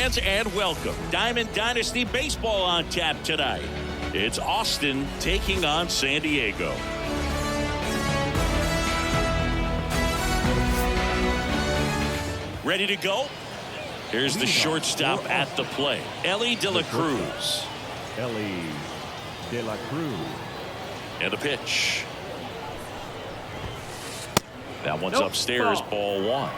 fans, and welcome. Diamond Dynasty Baseball on tap tonight. It's Austin taking on San Diego. Ready to go? Here's the shortstop at the plate, Elly De La Cruz. Elly De La Cruz. And a pitch. That one's upstairs, ball one.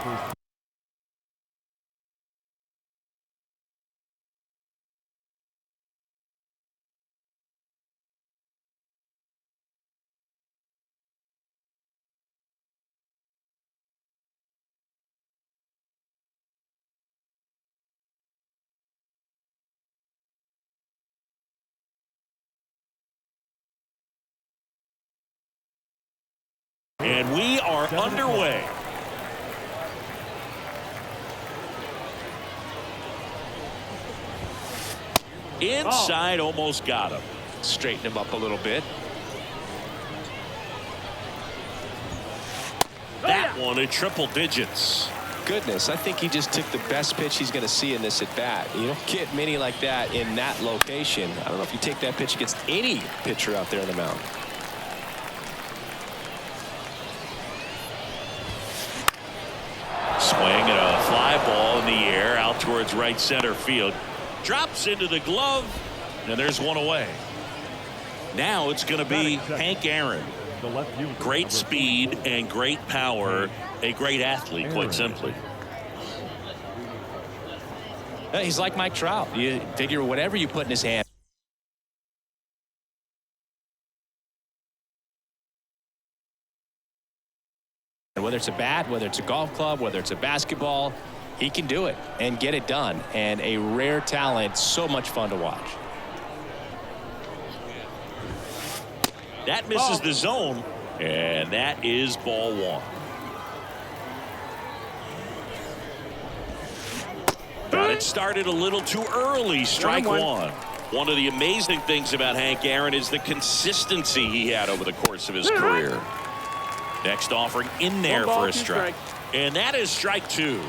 And we are underway. Inside, almost got him. Straighten him up a little bit. That one at triple digits. Goodness, I think he just took the best pitch he's going to see in this at bat. You don't get many like that in that location. I don't know if you take that pitch against any pitcher out there on the mound. Swing and a fly ball in the air out towards right center field. Drops into the glove, and there's one away. Now it's going to be Hank Aaron. Great speed and great power. A great athlete, quite simply. He's like Mike Trout. You figure whatever you put in his hand. Whether it's a bat, whether it's a golf club, whether it's a basketball, he can do it and get it done. And a rare talent, so much fun to watch. That misses the zone, and that is ball one. Got it started a little too early. Strike one. One of the amazing things about Hank Aaron is the consistency he had over the course of his career. Next offering in there for a strike. And that is strike two.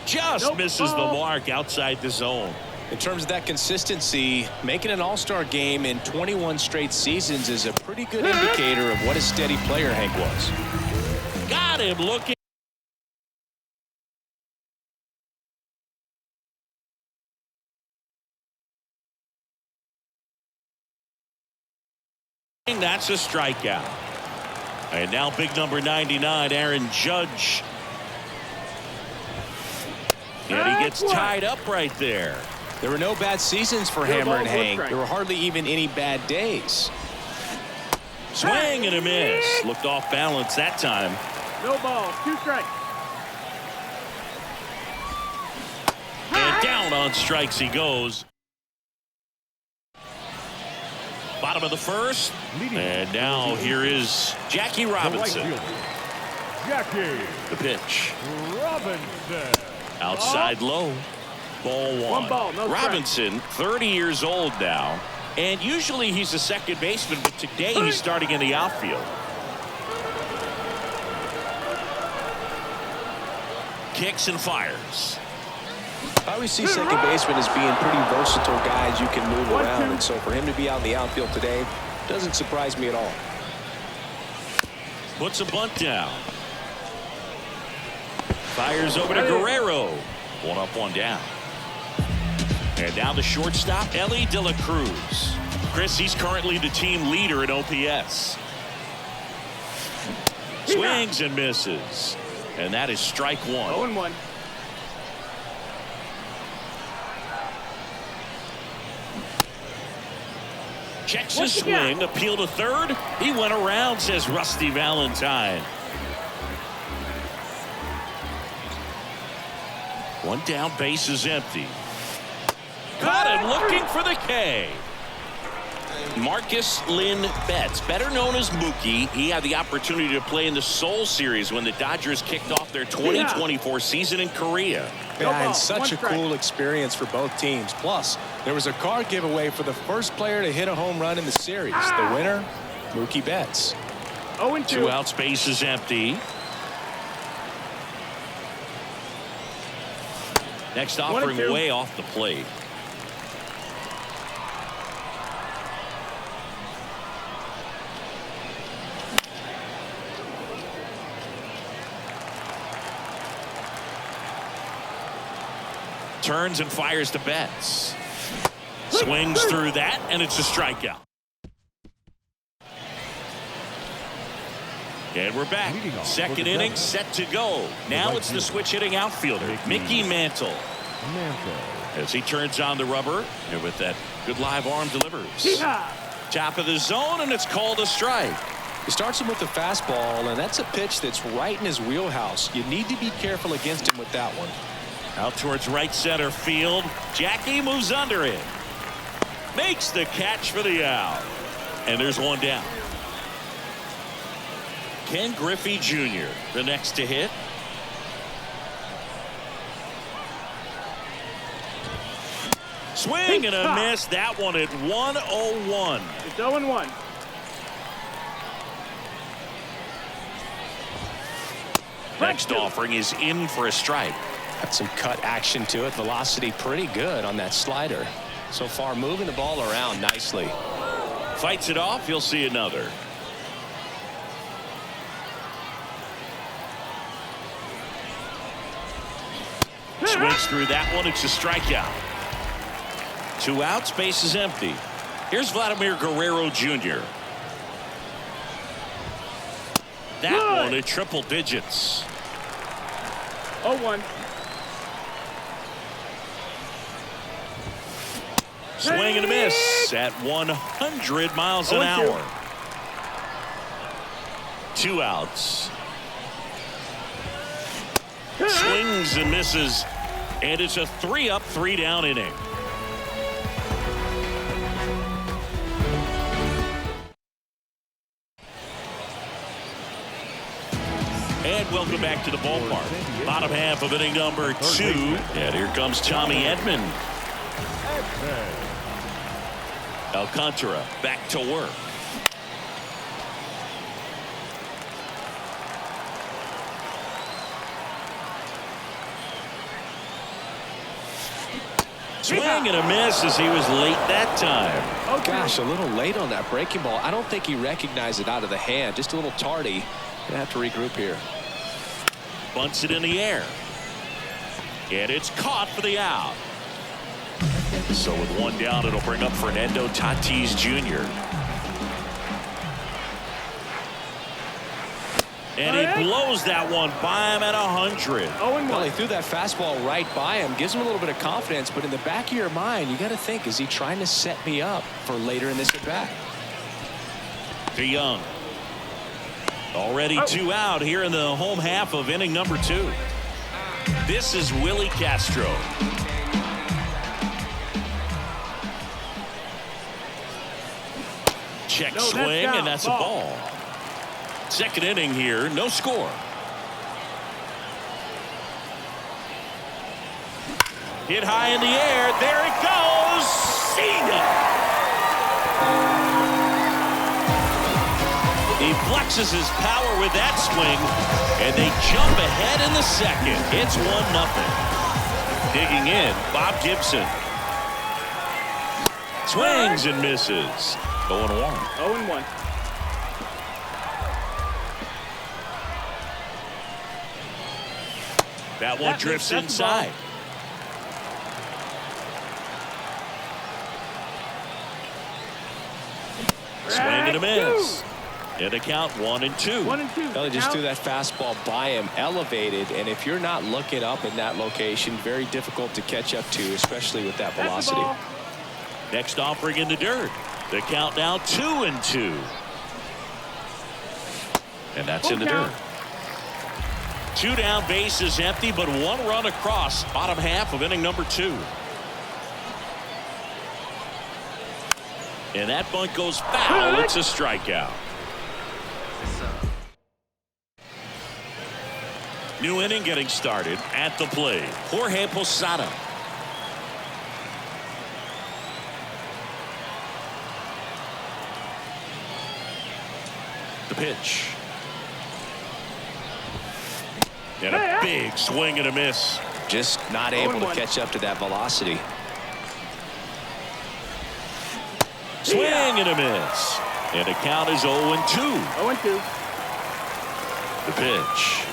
Just misses the mark outside the zone. In terms of that consistency, making an all-star game in 21 straight seasons is a pretty good indicator of what a steady player Hank was. Got him looking. That's a strikeout. And now big number 99, Aaron Judge. And he gets tied up right there. There were no bad seasons for Hammer and Hank. There were hardly even any bad days. Swing and a miss. Looked off balance that time. No ball, 2 strikes. And down on strikes he goes. Bottom of the first. And now here is Jackie Robinson. The pitch. Outside low. Ball one. No Robinson, 30 years old now. And usually he's a second baseman, but today he's starting in the outfield. Kicks and fires. I always see second basemen as being pretty versatile guys you can move around, and so for him to be out in the outfield today doesn't surprise me at all. Puts a bunt down. Fires over to Guerrero. 1 up, 1 down. And now the shortstop, Elly De La Cruz. Chris, he's currently the team leader in OPS. Swings and misses. And that is strike one. 0-1. Checks his swing, appeal to third. He went around, says Rusty Valentine. One down, base is empty. Caught him looking for the K. Marcus Lynn Betts, better known as Mookie. He had the opportunity to play in the Seoul Series when the Dodgers kicked off their 2024 season in Korea. Yeah, and such a cool experience for both teams. Plus, there was a car giveaway for the first player to hit a home run in the series. The winner, Mookie Betts. 0-2. 2 outs, base is empty. Next offering 1-2. way off the plate. Turns and fires to Betts. Swings through that, and it's a strikeout. And we're back. Second inning set to go. Now it's the switch hitting outfielder, Mickey Mantle. As he turns on the rubber, and with that good live arm delivers. Top of the zone, and it's called a strike. He starts him with the fastball, and that's a pitch that's right in his wheelhouse. You need to be careful against him with that one. Out towards right center field. Jackie moves under it. Makes the catch for the out. And there's one down. Ken Griffey Jr., the next to hit. Swing and a miss. That one at 101. It's 0-1. Next offering is in for a strike. Got some cut action to it. Velocity pretty good on that slider. So far moving the ball around nicely. Fights it off. He'll see another. Swings through that one. It's a strikeout. 2 outs. Base is empty. Here's Vladimir Guerrero Jr. That one at triple digits. 0-1. Swing and a miss at 100 miles an hour. 2 outs. Swings and misses, and it's a 3-up, 3-down inning. And welcome back to the ballpark. Bottom half of inning number 2. And here comes Tommy Edman. Alcantara back to work. Swing and a miss as he was late that time. Oh gosh, a little late on that breaking ball. I don't think he recognized it out of the hand. Just a little tardy. Gonna have to regroup here. Bunts it in the air. And it's caught for the out. So with 1 down, it'll bring up Fernando Tatis Jr. And he blows that one by him at 100. Well, he threw that fastball right by him. Gives him a little bit of confidence. But in the back of your mind, you got to think, is he trying to set me up for later in this at bat? DeYoung. Already 2 out here in the home half of inning number 2. This is Willie Castro. Check swing, and that's a ball. Second inning here, no score. Hit high in the air. There it goes. Cena. He flexes his power with that swing, and they jump ahead in the second. It's 1-0. Digging in, Bob Gibson. Swings and misses. 0-1. 0-1. That one drifts inside. Swing and a miss. And a count 1-2. 1-2. Well, he just threw that fastball by him, elevated, and if you're not looking up in that location, very difficult to catch up to, especially with that velocity. Next offering in the dirt. The count now 2-2. And that's in the dirt. 2 down, base is empty, but 1 run across. Bottom half of inning number 2. And that bunt goes foul. It's a strikeout. New inning getting started. At the plate, Jorge Posada. The pitch. And a big swing and a miss. Just not able to catch up to that velocity. Swing and a miss. And the count is 0-2. 0-2. The pitch.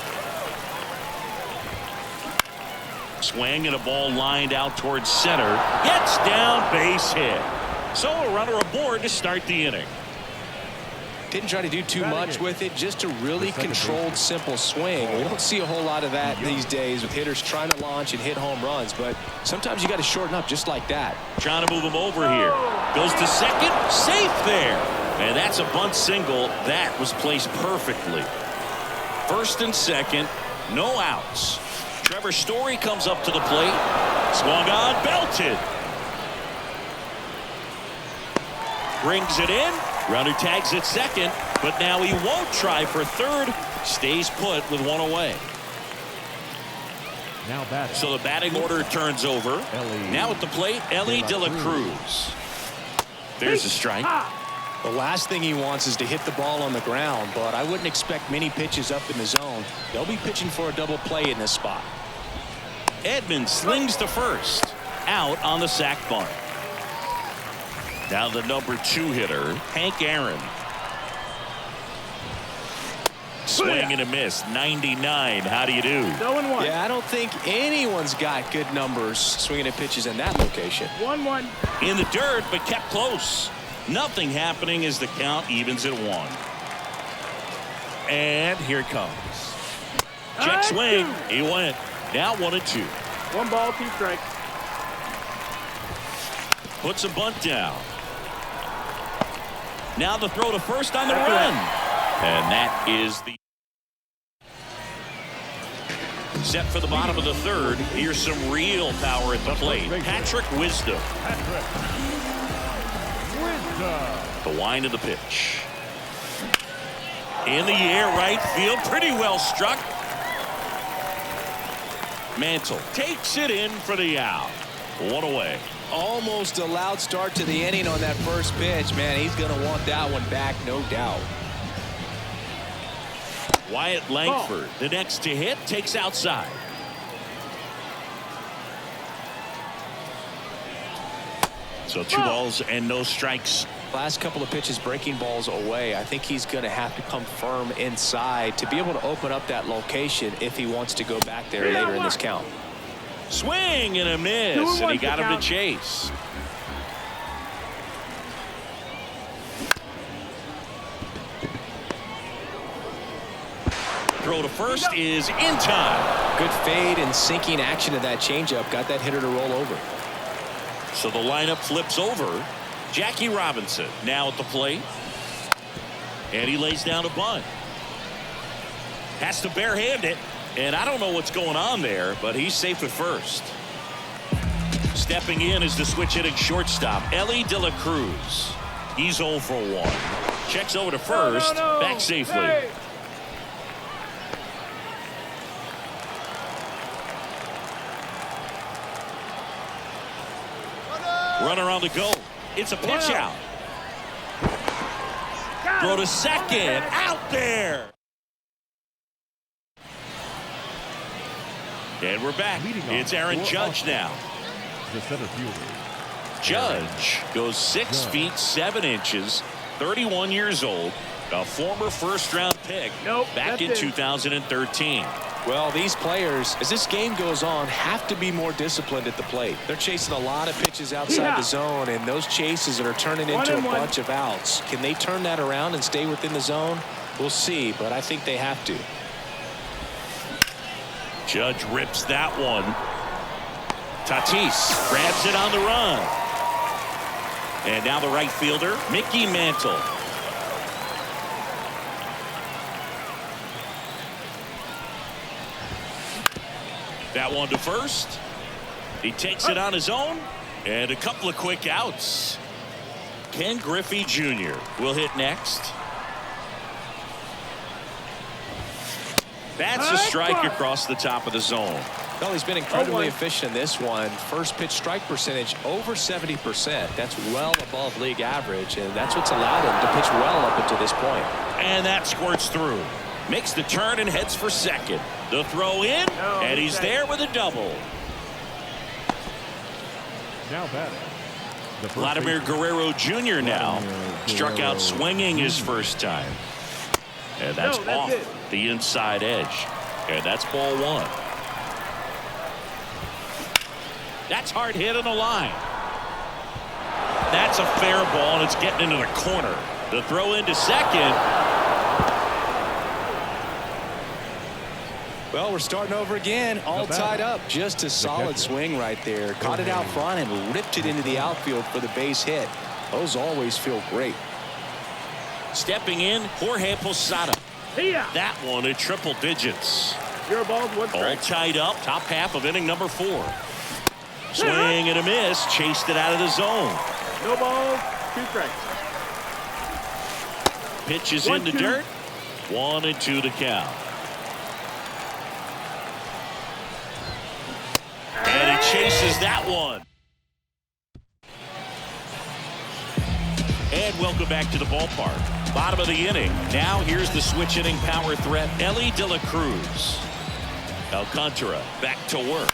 Swing and a ball lined out towards center. Gets down, base hit. So a runner aboard to start the inning. Didn't try to do too much with it, just a really controlled, simple swing. We don't see a whole lot of that these days with hitters trying to launch and hit home runs, but sometimes you got to shorten up just like that. Trying to move him over here. Goes to second, safe there. And that's a bunt single. That was placed perfectly. First and second, no outs. Trevor Story comes up to the plate. Swung on, belted. Brings it in. Runner tags at second, but now he won't try for third. Stays put with one away. Now batting. So the batting order turns over. Ellie Now at the plate, Ellie De La Cruz. There's a strike. The last thing he wants is to hit the ball on the ground, but I wouldn't expect many pitches up in the zone. They'll be pitching for a double play in this spot. Edmonds slings to first. Out on the sac bunt. Now the number 2 hitter, Hank Aaron. Swing and a miss. 99. How do you do? 0-1. Yeah, I don't think anyone's got good numbers swinging at pitches in that location. 1-1. In the dirt, but kept close. Nothing happening as the count evens at 1. And here it comes. Check swing. He went. Now 1-2. 1 ball, 2 strikes. Puts a bunt down. Now the throw to first on the run. And that is the set for the bottom of the third. Here's some real power at the plate. Patrick Wisdom. The wind of the pitch. In the air, right field. Pretty well struck. Mantle takes it in for the out. 1 away. Almost a loud start to the inning on that first pitch. Man, he's going to want that one back, no doubt. Wyatt Langford, the next to hit, takes outside. So 2 balls and no strikes. Last couple of pitches breaking balls away. I think he's going to have to come firm inside to be able to open up that location if he wants to go back there later in this count. Swing and a miss, and he got him to chase. Throw to first is in time. Good fade and sinking action of that changeup got that hitter to roll over. So the lineup flips over. Jackie Robinson now at the plate. And he lays down a bunt. Has to barehand it. And I don't know what's going on there, but he's safe at first. Stepping in is the switch hitting shortstop, Ellie De La Cruz. He's 0 for 1. Checks over to first. Back safely. Hey. Runner on the go. It's a pitch out. Throw to second. Out there. And we're back. It's Aaron Judge now. The center fielder. Judge goes 6 feet 7 inches, 31 years old, a former first-round pick back in 2013. Well, these players, as this game goes on, have to be more disciplined at the plate. They're chasing a lot of pitches outside the zone, and those chases that are turning into a bunch of outs. Can they turn that around and stay within the zone? We'll see, but I think they have to. Judge rips that one. Tatis grabs it on the run. And now the right fielder, Mickey Mantle. That one to first. He takes it on his own. And a couple of quick outs. Ken Griffey Jr. will hit next. That's a strike across the top of the zone. Well, he's been incredibly efficient in this one. First pitch strike percentage over 70%. That's well above league average, and that's what's allowed him to pitch well up until this point. And that squirts through. Makes the turn and heads for second. The throw in, and he's there with a double. Now batting. Vladimir Guerrero Jr. now struck out swinging his first time. And that's off the inside edge. And that's ball one. That's hard hit on the line. That's a fair ball, and it's getting into the corner. The throw into second. Well, we're starting over again, all tied up. Just a solid swing right there. Caught it out front and ripped it into the outfield for the base hit. Those always feel great. Stepping in, Jorge Posada. That one at triple digits. 0 balls, 1 strike. All tied up, top half of inning number 4. Swing and a miss, chased it out of the zone. No balls, 2 strikes. Pitches in the dirt. 1-2 to count. And he chases that one. And welcome back to the ballpark. Bottom of the inning. Now here's the switch inning power threat, Elly De La Cruz. Alcantara back to work.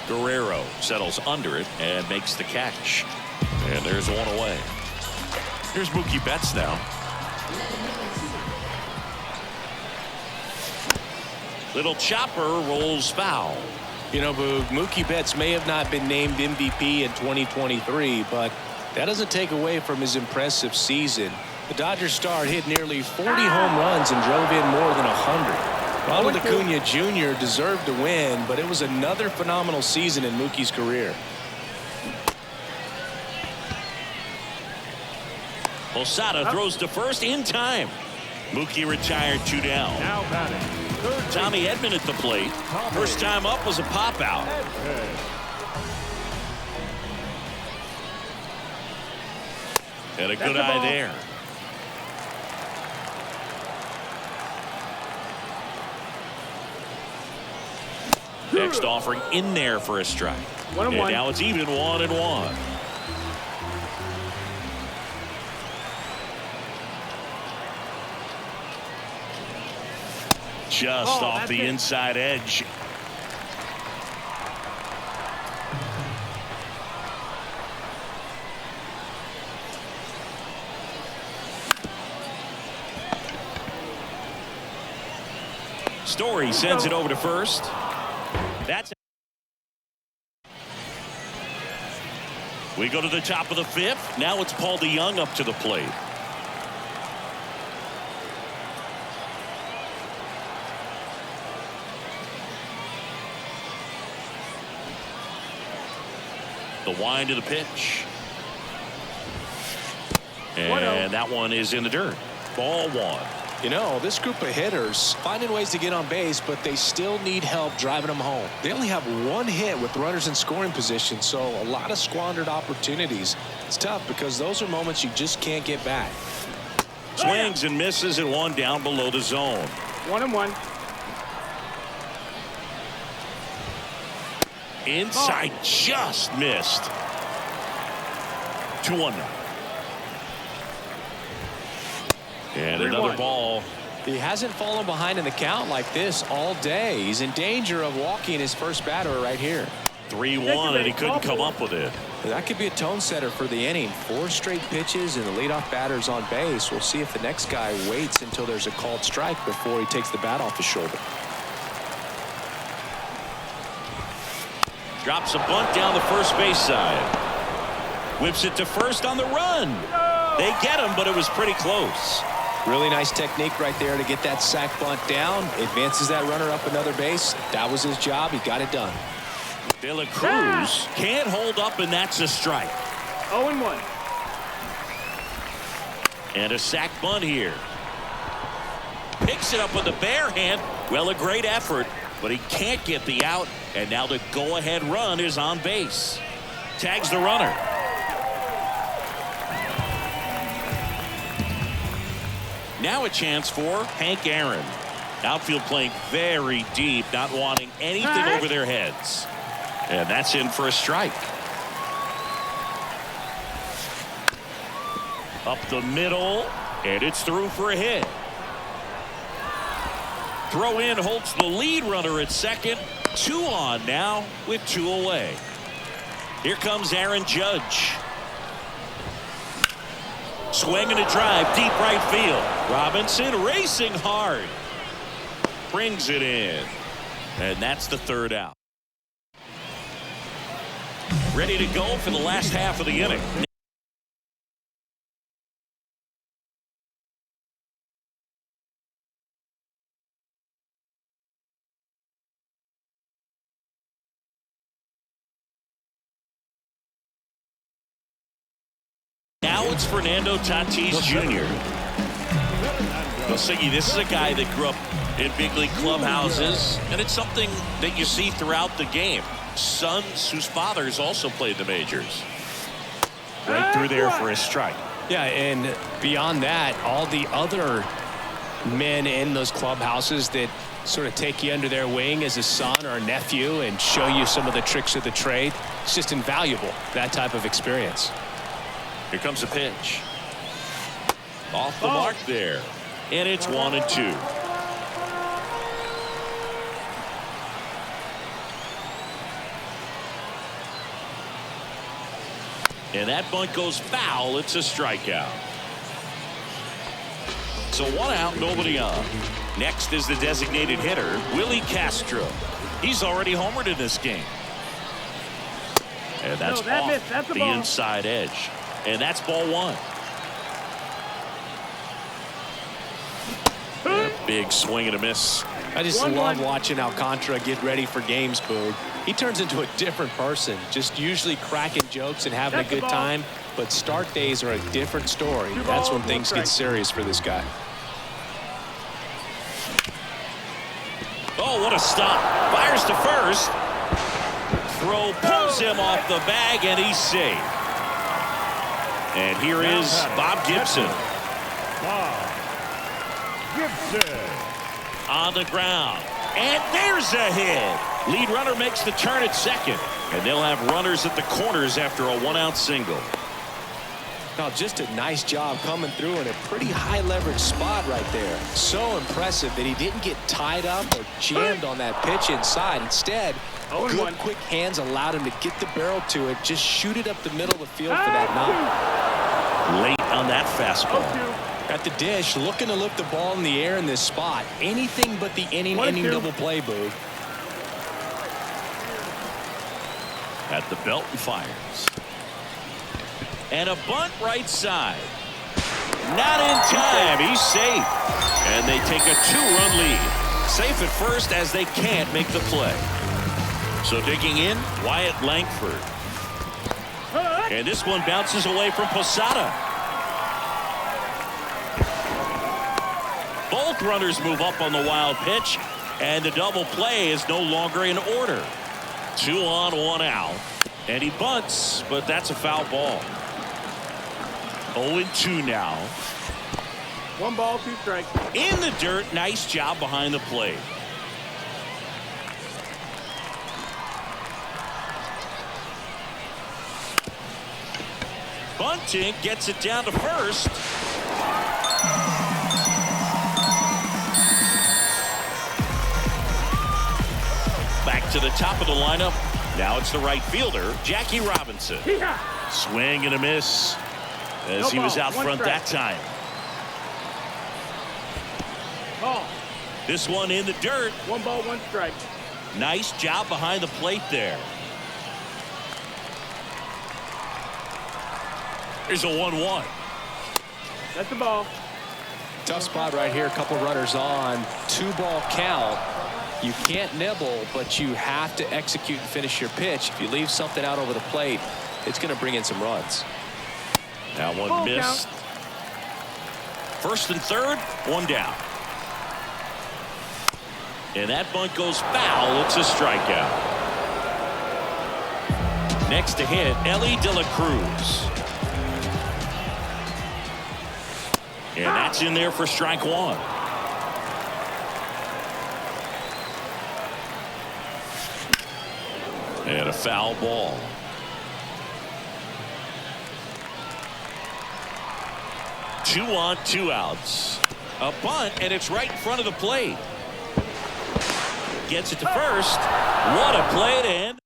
Guerrero settles under it and makes the catch. And there's one away. Here's Mookie Betts now. Little chopper rolls foul. You know, Boog, Mookie Betts may have not been named MVP in 2023, but that doesn't take away from his impressive season. The Dodgers star hit nearly 40 home runs and drove in more than 100. Ronald Acuna Jr. deserved to win, but it was another phenomenal season in Mookie's career. Posada throws to first in time. Mookie retired 2 down. Now batting. Tommy Edman at the plate. First time up was a pop out. And a good eye there. Next offering in there for a strike. 1-1. And now it's even 1-1. Just off the inside edge. Story sends it over to first. That's we go to the top of the 5th. Now it's Paul DeJong up to the plate. The wind of the pitch. And that one is in the dirt. Ball 1. You know, this group of hitters finding ways to get on base, but they still need help driving them home. They only have 1 hit with runners in scoring position, so a lot of squandered opportunities. It's tough because those are moments you just can't get back. Swings and misses and 1 down below the zone. 1-1. Inside just missed. 2-1 now. And another ball. He hasn't fallen behind in the count like this all day. He's in danger of walking his first batter right here. 3-1, and he couldn't come up with it. That could be a tone setter for the inning. 4 straight pitches and the leadoff batter's on base. We'll see if the next guy waits until there's a called strike before he takes the bat off his shoulder. Drops a bunt down the first base side. Whips it to first on the run. They get him, but it was pretty close. Really nice technique right there to get that sac bunt down. Advances that runner up another base. That was his job. He got it done. De La Cruz can't hold up, and that's a strike. 0-1. And a sac bunt here. Picks it up with the bare hand. Well, a great effort, but he can't get the out. And now the go-ahead run is on base. Tags the runner. Now a chance for Hank Aaron. Outfield playing very deep, not wanting anything over their heads. And that's in for a strike. Up the middle, and it's through for a hit. Throw in holds the lead runner at second. 2 on now with 2 away. Here comes Aaron Judge. Swinging a drive deep right field. Robinson racing hard. Brings it in. And that's the 3rd out. Ready to go for the last half of the inning. Now it's Fernando Tatis Jr. Well, Siggy, this is a guy that grew up in big league clubhouses, and it's something that you see throughout the game. Sons whose fathers also played the majors. Right through there for a strike. Yeah, and beyond that, all the other men in those clubhouses that sort of take you under their wing as a son or a nephew and show you some of the tricks of the trade. It's just invaluable, that type of experience. Here comes a pitch. Off the mark there. And it's 1-2. And that bunt goes foul. It's a strikeout. So 1 out, nobody on. Next is the designated hitter, Willie Castro. He's already homered in this game. And that's off the inside edge. And that's ball 1. And a big swing and a miss. I just love watching Alcantara get ready for games, Boog. He turns into a different person, just usually cracking jokes and having a good time. But start days are a different story. That's when things get serious for this guy. Oh, what a stop. Fires to first. Throw pulls him off the bag, and he's safe. And here is Bob Gibson. Bob Gibson. On the ground. And there's a hit. Lead runner makes the turn at second. And they'll have runners at the corners after a 1-out single. Now, just a nice job coming through in a pretty high leverage spot right there. So impressive that he didn't get tied up or jammed on that pitch inside. Instead, good quick hands allowed him to get the barrel to it, just shoot it up the middle of the field for that knock. Late on that fastball. At the dish, looking to lift the ball in the air in this spot. Anything but the inning double play, Boog. At the belt and fires. And a bunt right side. Not in time. He's safe. And they take a 2-run lead. Safe at first as they can't make the play. So digging in, Wyatt Langford. And this one bounces away from Posada. Both runners move up on the wild pitch. And the double play is no longer in order. 2 on, 1 out. And he bunts, but that's a foul ball. 0-2 now. 1 ball, 2 strikes. In the dirt, nice job behind the plate. Bunting gets it down to first. Back to the top of the lineup. Now it's the right fielder, Jackie Robinson. Swing and a miss as he was out front that time. Ball. This one in the dirt. 1 ball, 1 strike. Nice job behind the plate there. Here's a 1-1. That's the ball. Tough spot right here. A couple runners on. 2-ball count. You can't nibble, but you have to execute and finish your pitch. If you leave something out over the plate, it's going to bring in some runs. Now one missed. First and third, 1 down. And that bunt goes foul. It's a strikeout. Next to hit, Ellie De La Cruz. And that's in there for strike 1. And a foul ball. 2 on, 2 outs. A bunt, and it's right in front of the plate. Gets it to first. What a play to end.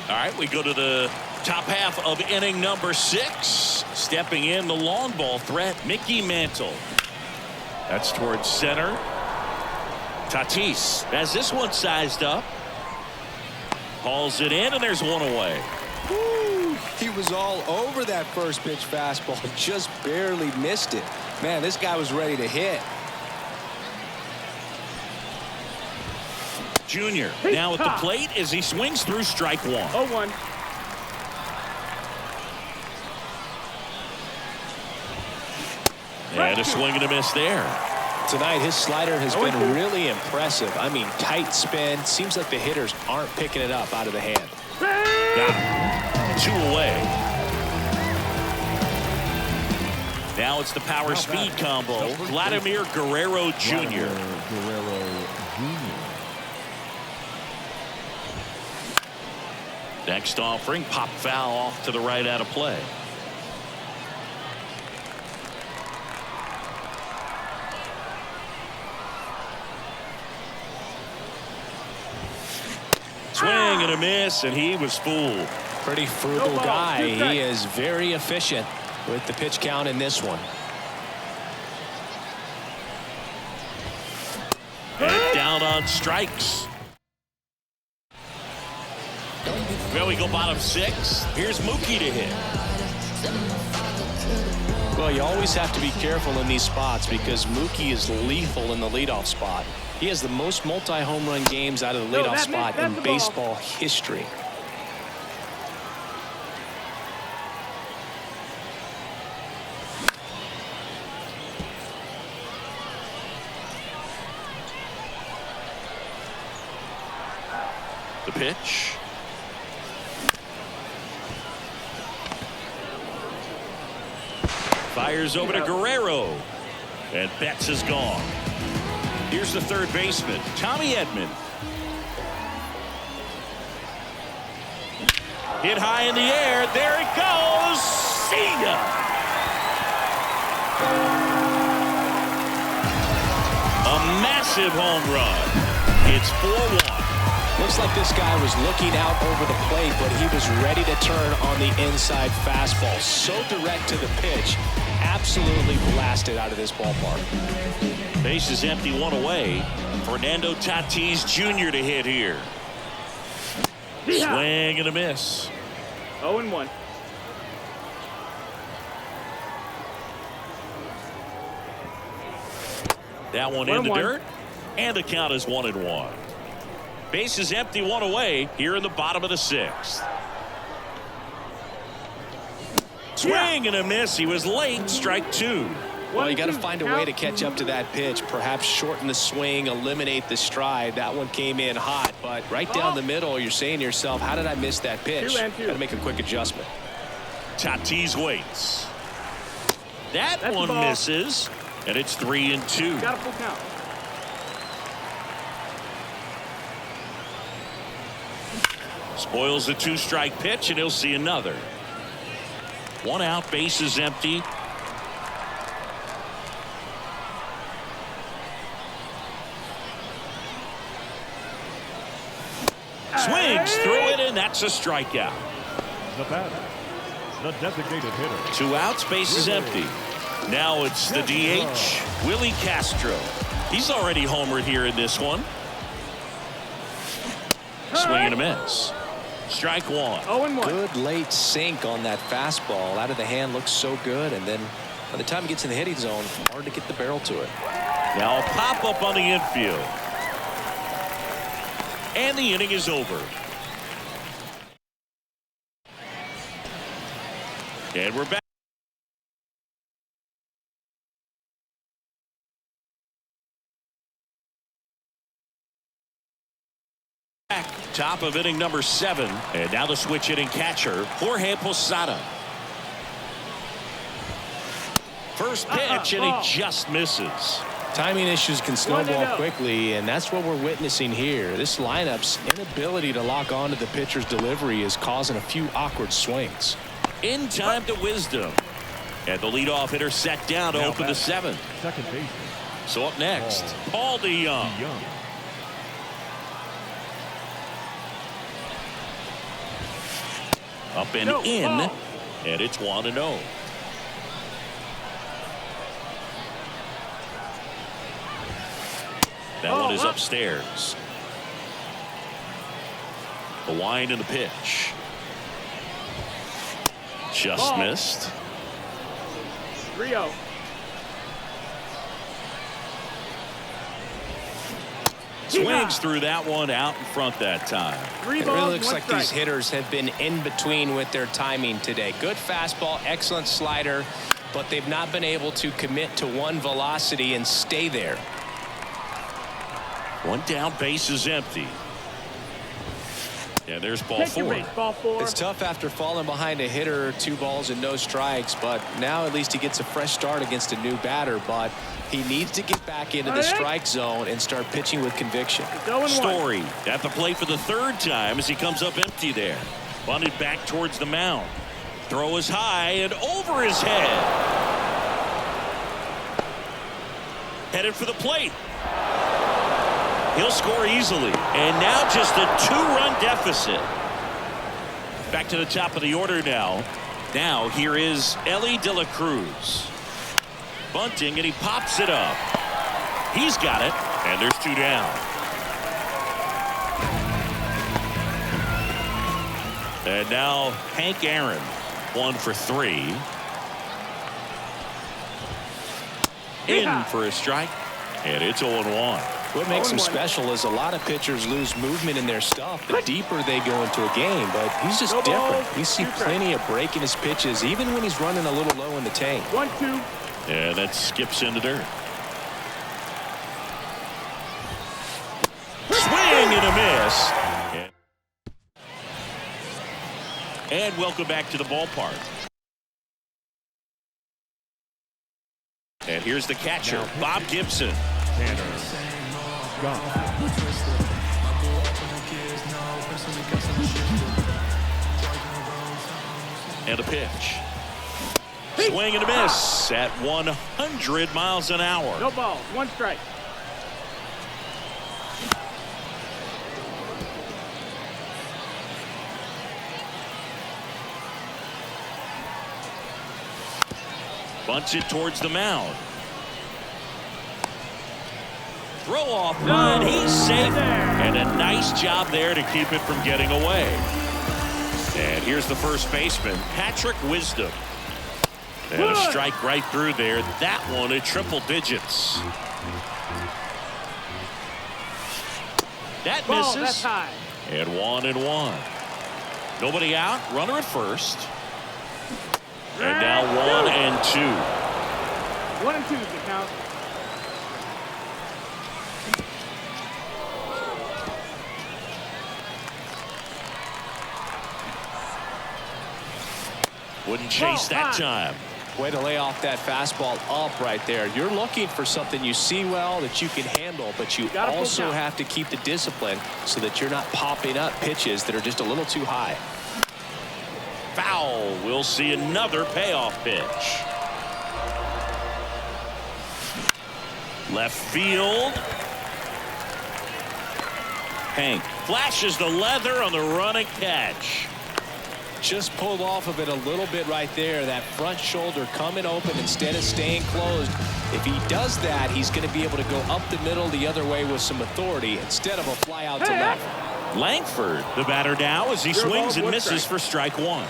All right, we go to the top half of inning number 6. Stepping in the long ball threat, Mickey Mantle. That's towards center. Tatis has this one sized up. Hauls it in, and there's one away. Woo. He was all over that first pitch fastball, just barely missed it. Man, this guy was ready to hit. Junior now at the plate as he swings through strike 1. 0-1. And a swing and a miss there. Tonight, his slider has been really impressive. I mean, tight spin. Seems like the hitters aren't picking it up out of the hand. Got him. 2 away. Now it's the power speed combo. Vladimir Guerrero Jr. Next offering, pop foul off to the right out of play. Swing and a miss, and he was fooled. Pretty frugal guy. He is very efficient with the pitch count in this one. And down on strikes. Well, we go bottom 6. Here's Mookie to hit. Well, you always have to be careful in these spots because Mookie is lethal in the leadoff spot. He has the most multi-home run games out of the leadoff spot in baseball history. The pitch. Fires over to Guerrero. And Betts is gone. Here's the third baseman, Tommy Edman. Hit high in the air. There it goes. See ya. A massive home run. It's 4-1. Looks like this guy was looking out over the plate, but he was ready to turn on the inside fastball. So direct to the pitch. Absolutely blasted out of this ballpark. Base is empty, 1 away. Fernando Tatis Jr. to hit here. Swing and a miss. 0-1. That one in the dirt. And the count is 1-1. Base is empty, 1 away here in the bottom of the 6th. Swing and a miss. He was late. Strike 2. Well, you got to find a way to catch up to that pitch. Perhaps shorten the swing, eliminate the stride. That one came in hot, but right down the middle, you're saying to yourself, how did I miss that pitch? Got to make a quick adjustment. Tatis waits. That one misses, and it's 3-2. Got a full count. Spoils the 2-strike pitch, and he'll see another. 1 out, base is empty. Swings through it, and that's a strikeout. The batter, the designated hitter. 2 outs, base is empty. Now it's the DH, Willie Castro. He's already homered here in this one. Swing and a miss. Strike 1. 0-1. Good late sink on that fastball. Out of the hand looks so good, and then by the time it gets in the hitting zone, hard to get the barrel to it. Now a pop up on the infield. And the inning is over. And we're back. Top of inning number 7. And now the switch hitting catcher, Jorge Posada. First pitch, and he just misses. Timing issues can snowball quickly, and that's what we're witnessing here. This lineup's inability to lock onto the pitcher's delivery is causing a few awkward swings. In time to Wisdom. And the leadoff hitter set down to Now open the batting. seventh. Second baseman. So up next, Paul DeYoung. Young. Up and No, in, ball. and it's 1-0. That one is upstairs. The wind and the pitch. Just Ball. missed. 3-0. Swings through that one out in front that time. Three It balls, really looks one like strike. these hitters have been in between with their timing today. Good fastball, excellent slider, but they've not been able to commit to one velocity and stay there. One down, base is empty. And there's ball Take your four. base, ball 4. It's tough after falling behind a hitter, 2 balls and no strikes, but now at least he gets a fresh start against a new batter, but he needs to get back into the strike zone and start pitching with conviction. 0-1. Story at the plate for the third time as he comes up empty there. Bunted back towards the mound. Throw is high and over his head. Headed for the plate. He'll score easily. And now just a 2-run deficit. Back to the top of the order now. Now here is Elly De La Cruz. Bunting, and he pops it up. He's got it, and there's 2 down. And now Hank Aaron, 1 for 3. In for a strike, and it's 0-1. What makes him 0-1. special is a lot of pitchers lose movement in their stuff the deeper they go into a game, but he's just No different. balls, We see 2 strikes. plenty of break in his pitches, even when he's running a little low in the tank. 1-2. And that skips into dirt. Swing and a miss. And welcome back to the ballpark. And here's the catcher, Bob Gibson. Tanner. Gone. And a pitch. Swing and a miss at 100 miles an hour. No balls, 1 strike. Bunts it towards the mound. Throw off run. He's safe. And a nice job there to keep it from getting away. And here's the first baseman, Patrick Wisdom. And a strike right through there. That one at triple digits. That Ball, misses. that's high. And 1-1. Nobody out. Runner at first. And now 1-2. 1-2 is the count. Wouldn't chase that time. Way to lay off that fastball up right there. You're looking for something you see well that you can handle, but you Gotta pull also count. have to keep the discipline so that you're not popping up pitches that are just a little too high. Foul. We'll see another payoff pitch. Left field. Hank flashes the leather on the running catch. Just pulled off of it a little bit right there. That front shoulder coming open instead of staying closed. If he does that, he's going to be able to go up the middle the other way with some authority instead of a fly out to left. Langford, the batter now, as he swings and misses for strike 1.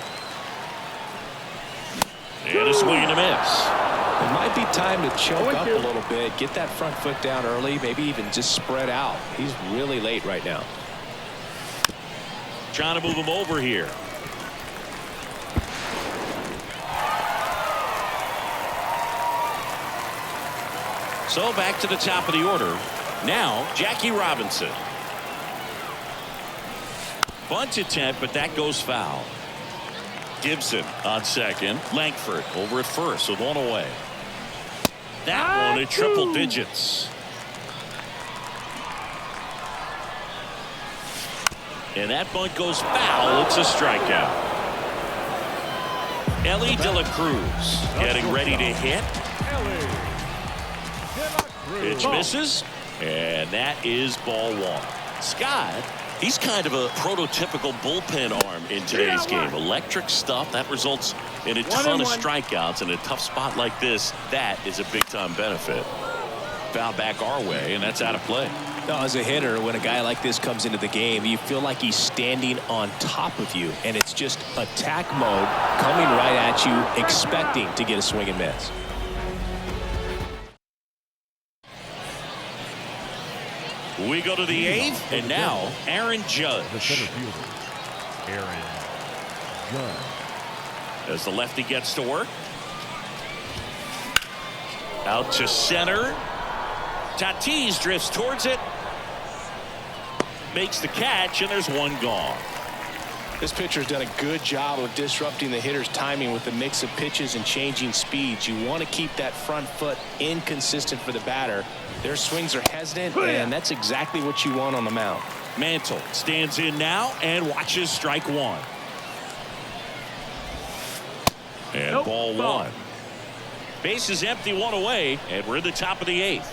And a swing and a miss. It might be time to choke up a 0-2. little bit, get that front foot down early, maybe even just spread out. He's really late right now. Trying to move him over here. So back to the top of the order. Now Jackie Robinson. Bunt attempt, but that goes foul. Gibson on second. Langford over at first with 1 away. That one at triple digits. And that bunt goes foul. It's a strikeout. Ellie De La Cruz getting ready to hit. Pitch misses, and that is ball one. Scott, he's kind of a prototypical bullpen arm in today's game. Electric stuff that results in a ton of strikeouts in a tough spot like this. That is a big-time benefit. Foul back our way, and that's out of play. Now, as a hitter, when a guy like this comes into the game, you feel like he's standing on top of you, and it's just attack mode coming right at you, expecting to get a swing and miss. We go to the eighth, and now Aaron Judge. The center fielder, Aaron Judge. As the lefty gets to work. Out to center. Tatis drifts towards it. Makes the catch, and there's one gone. This pitcher's done a good job of disrupting the hitter's timing with the mix of pitches and changing speeds. You want to keep that front foot inconsistent for the batter. Their swings are hesitant, and that's exactly what you want on the mound. Mantle stands in now and watches strike one. And ball one. Base is empty, one away, and we're at the top of the eighth.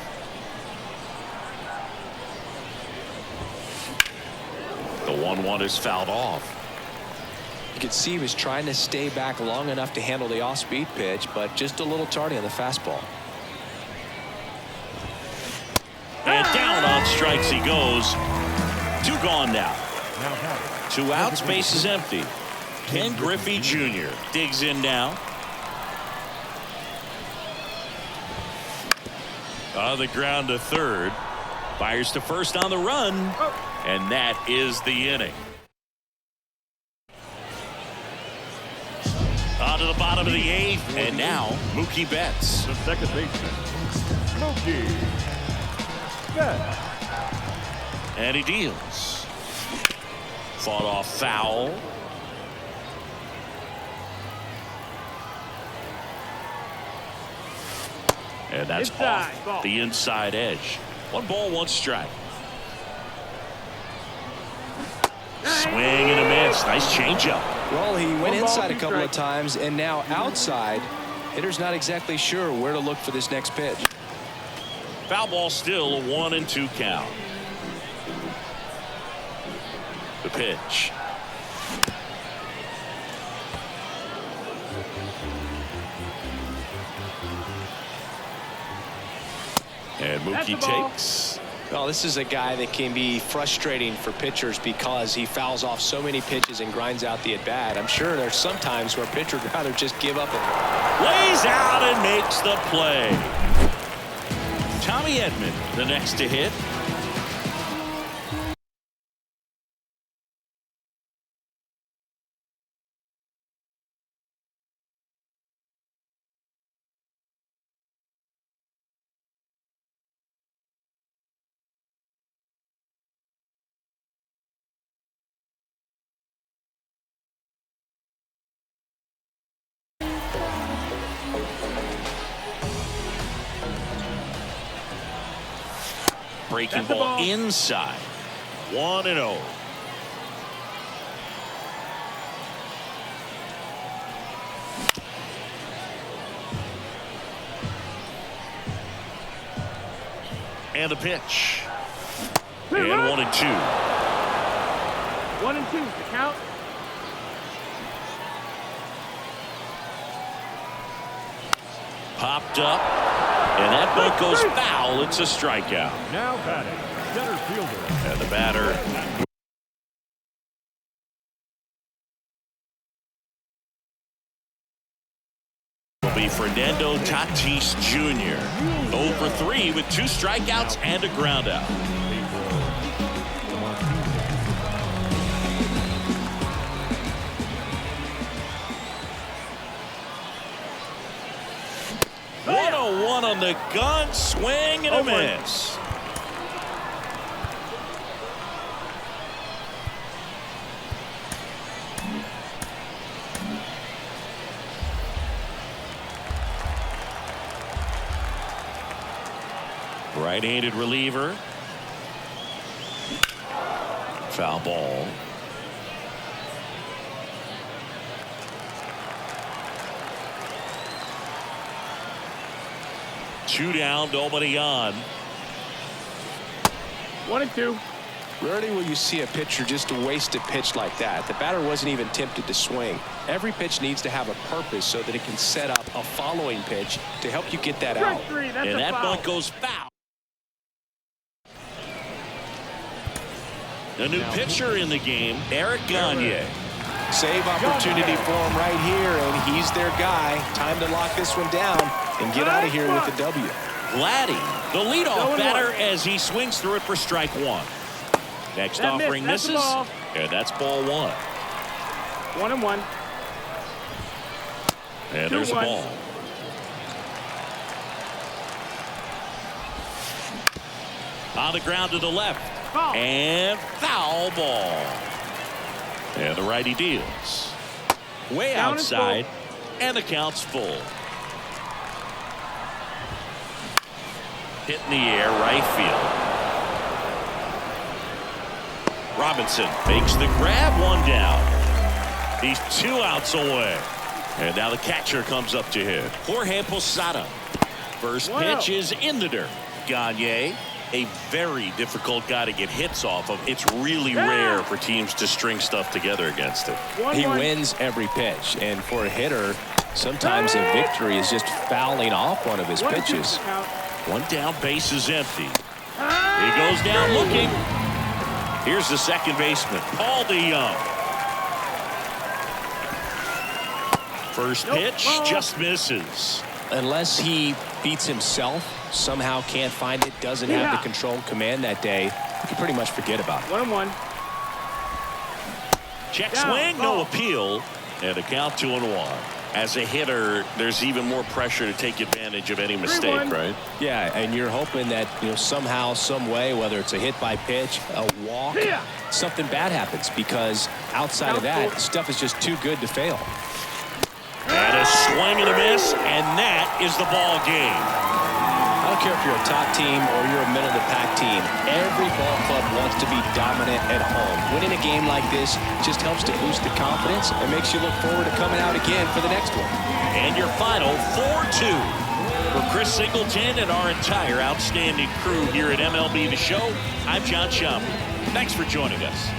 The 1-1 is fouled off. You could see he was trying to stay back long enough to handle the off-speed pitch, but just a little tardy on the fastball. And down on strikes he goes. Two gone now. Two outs, base is empty. Ken Griffey Jr. digs in now. On the ground to third. Fires to first on the run. And that is the inning. On to the bottom of the eighth. And now Mookie Betts. The second baseman, Mookie Betts. And he deals. Fought off foul. And that's off the inside edge. One ball, one strike. Swing and a miss. Nice changeup. Well, he went inside a couple of times, and now outside. Hitter's not exactly sure where to look for this next pitch. Foul ball, still a 1-2 count. The pitch. And Mookie takes. Well, this is a guy that can be frustrating for pitchers because he fouls off so many pitches and grinds out the at-bat. I'm sure there's some times where a pitcher would rather just give up. Lays out and makes the play. Tommy Edman, the next to hit. Breaking ball inside. 1-0. And the pitch. And 1-2. 1-2 the count. Popped up. And that ball goes foul. It's a strikeout. Now batting, center fielder. And the batter. Will be Fernando Tatis Jr. 0 for 3 with 2 strikeouts and a groundout. One on the gun, swing and a miss. Right-handed reliever. Foul ball. 2 down, nobody on. 1-2. Rarely will you see a pitcher just waste a pitch like that. The batter wasn't even tempted to swing. Every pitch needs to have a purpose so that it can set up a following pitch to help you get that out. Strike 3. That's And a that foul. bunt goes foul. A new pitcher in the game, Eric Gagne. Save opportunity for him right here, and he's their guy. Time to lock this one down and get out of here with a W. Vladdy, the leadoff batter, as he swings through it for strike 1. Next That offering missed. That's a misses, ball. and that's ball 1. 1-1. And there's a 2-1. ball. On the ground to the left. Foul. And foul ball. And the righty deals. Way Count is outside. And the count's full. Hit in the air, right field. Robinson makes the grab, 1 down. He's 2 outs away. And now the catcher comes up to hit. Jorge Posada. First Wow. pitch is in the dirt. Gagne, a very difficult guy to get hits off of. It's really rare for teams to string stuff together against him. 1-1. He wins every pitch, and for a hitter, sometimes a victory is just fouling off one of his 1-2 pitches. the count. 1 down, base is empty. He goes down looking. Here's the second baseman, Paul DeYoung. First pitch just misses. Unless he beats himself, somehow can't find it, doesn't have the control and command that day, you can pretty much forget about it. 1-1. Check Down, swing, no ball. appeal, and a count 2-1. As a hitter, there's even more pressure to take advantage of any mistake, 3-1. right? Yeah, and you're hoping that, somehow, some way, whether it's a hit by pitch, a walk, Yeah. something bad happens, because outside of that, Count. stuff is just too good to fail. And a swing and a miss, and that is the ball game. I don't care if you're a top team or you're a middle-of-the-pack team. Every ball club wants to be dominant at home. Winning a game like this just helps to boost the confidence and makes you look forward to coming out again for the next one. And your final 4-2. For Chris Singleton and our entire outstanding crew here at MLB The Show, I'm John Schaumburg. Thanks for joining us.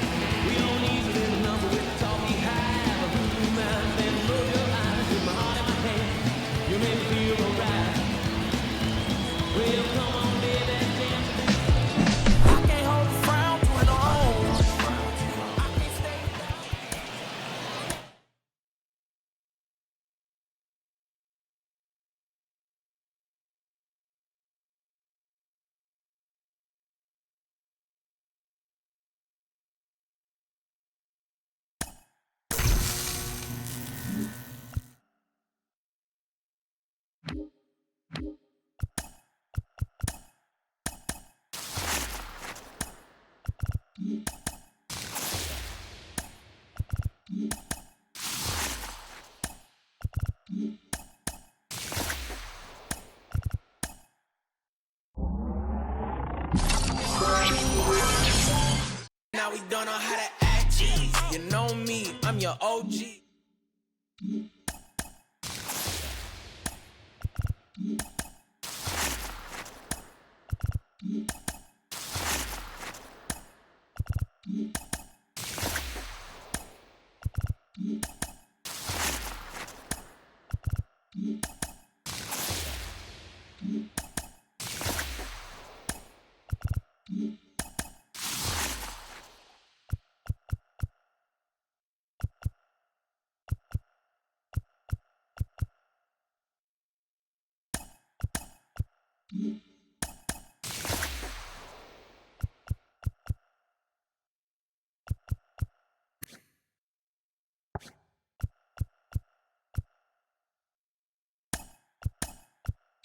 Now we don't know how to act, G's. You know me, I'm your OG.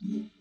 Mm-hmm.